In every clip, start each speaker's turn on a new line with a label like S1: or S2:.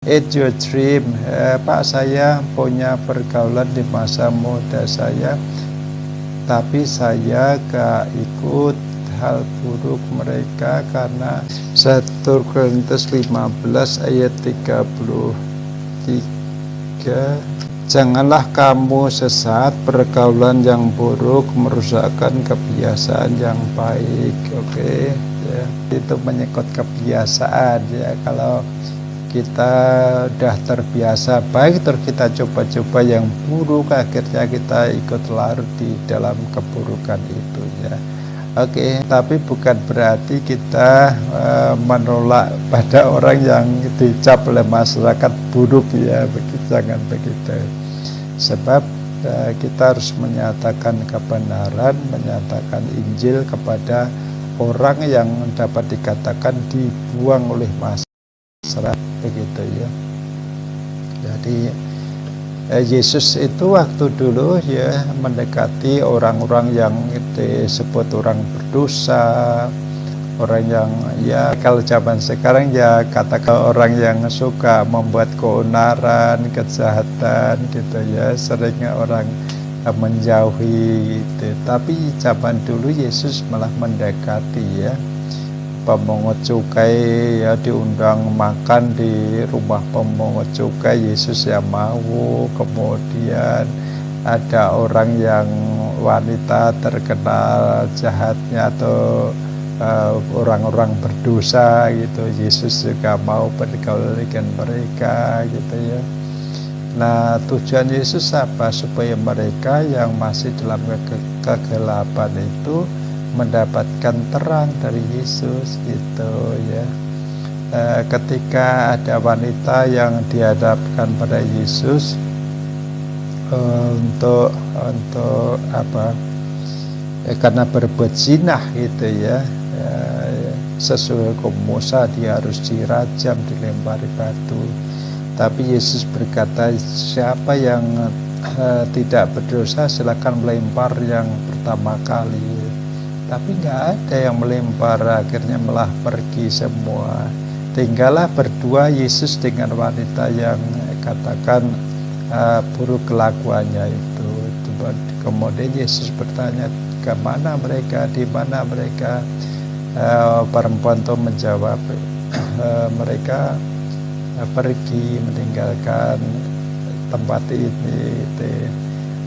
S1: It's your dream. Pak, saya punya pergaulan di masa muda saya, tapi saya gak ikut hal buruk mereka karena 1 Korintus 15 ayat 33. Janganlah kamu sesat, pergaulan yang buruk merusakkan kebiasaan yang baik. Oke, ya, itu menyangkut kebiasaan ya. Kalau kita udah terbiasa baik terus kita coba-coba yang buruk, akhirnya kita ikut larut di dalam keburukan itu ya. Oke, tapi bukan berarti kita menolak pada orang yang dicap oleh masyarakat buruk ya, jangan begitu. Sebab kita harus menyatakan kebenaran, menyatakan Injil kepada orang yang dapat dikatakan dibuang oleh masyarakat, begitu ya. Jadi Yesus itu waktu dulu ya mendekati orang-orang yang disebut orang berdosa, orang yang ya kalau zaman sekarang ya katakan orang yang suka membuat keonaran, kejahatan gitu ya, seringnya orang menjauhi gitu. Tapi zaman dulu Yesus malah mendekati ya. Pemungut cukai ya diundang makan di rumah pemungut cukai, Yesus yang mau. Kemudian ada orang yang wanita terkenal jahatnya atau orang-orang berdosa gitu, Yesus juga mau bergaul dengan mereka gitu ya. Nah, tujuan Yesus apa? Supaya mereka yang masih dalam kegelapan itu mendapatkan terang dari Yesus gitu ya. Ketika ada wanita yang dihadapkan pada Yesus untuk apa? Karena berbuat zina gitu ya, sesuai hukum Musa dia harus dirajam, dilempari batu. Tapi Yesus berkata, siapa yang tidak berdosa silakan melempar yang pertama kali. Tapi nggak ada yang melempar, akhirnya malah pergi semua. Tinggallah berdua Yesus dengan wanita yang katakan buruk kelakuannya itu. Kemudian Yesus bertanya, kemana mereka, di mana mereka? Perempuan itu menjawab, mereka pergi meninggalkan tempat ini.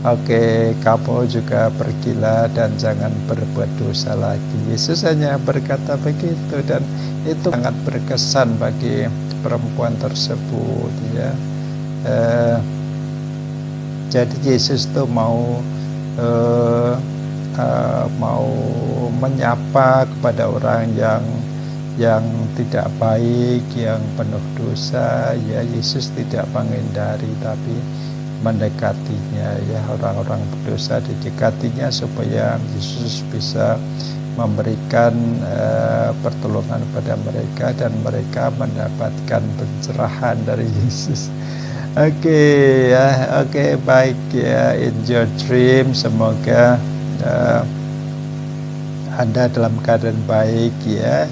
S1: Oke, kamu juga pergilah dan jangan berbuat dosa lagi. Yesus hanya berkata begitu, dan itu sangat berkesan bagi perempuan tersebut ya. Jadi Yesus tuh mau menyapa kepada orang yang tidak baik, yang penuh dosa ya. Yesus tidak menghindari tapi mendekatinya ya, orang-orang berdosa didekatinya supaya Yesus bisa memberikan pertolongan pada mereka dan mereka mendapatkan pencerahan dari Yesus. Oke, ya, oke, baik ya, in your dream, semoga Anda dalam keadaan baik ya.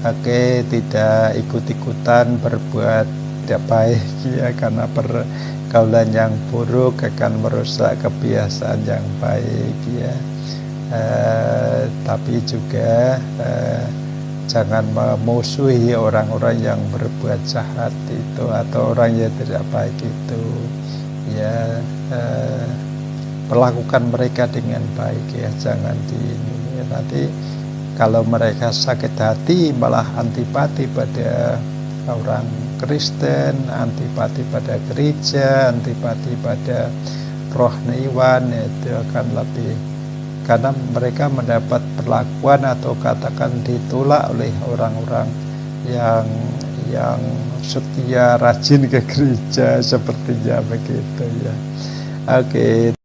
S1: Oke, tidak ikut-ikutan berbuat tidak baik ya, karena pergaulan yang buruk akan merusak kebiasaan yang baik ya. Tapi juga jangan memusuhi orang-orang yang berbuat jahat itu atau orang yang tidak baik itu ya. Perlakukan mereka dengan baik ya, jangan nanti kalau mereka sakit hati malah antipati pada orang Kristen, antipati pada gereja, antipati pada rohaniwan, itu akan lebih, karena mereka mendapat perlakuan atau katakan ditolak oleh orang-orang yang setia rajin ke gereja, sepertinya begitu ya. Oke.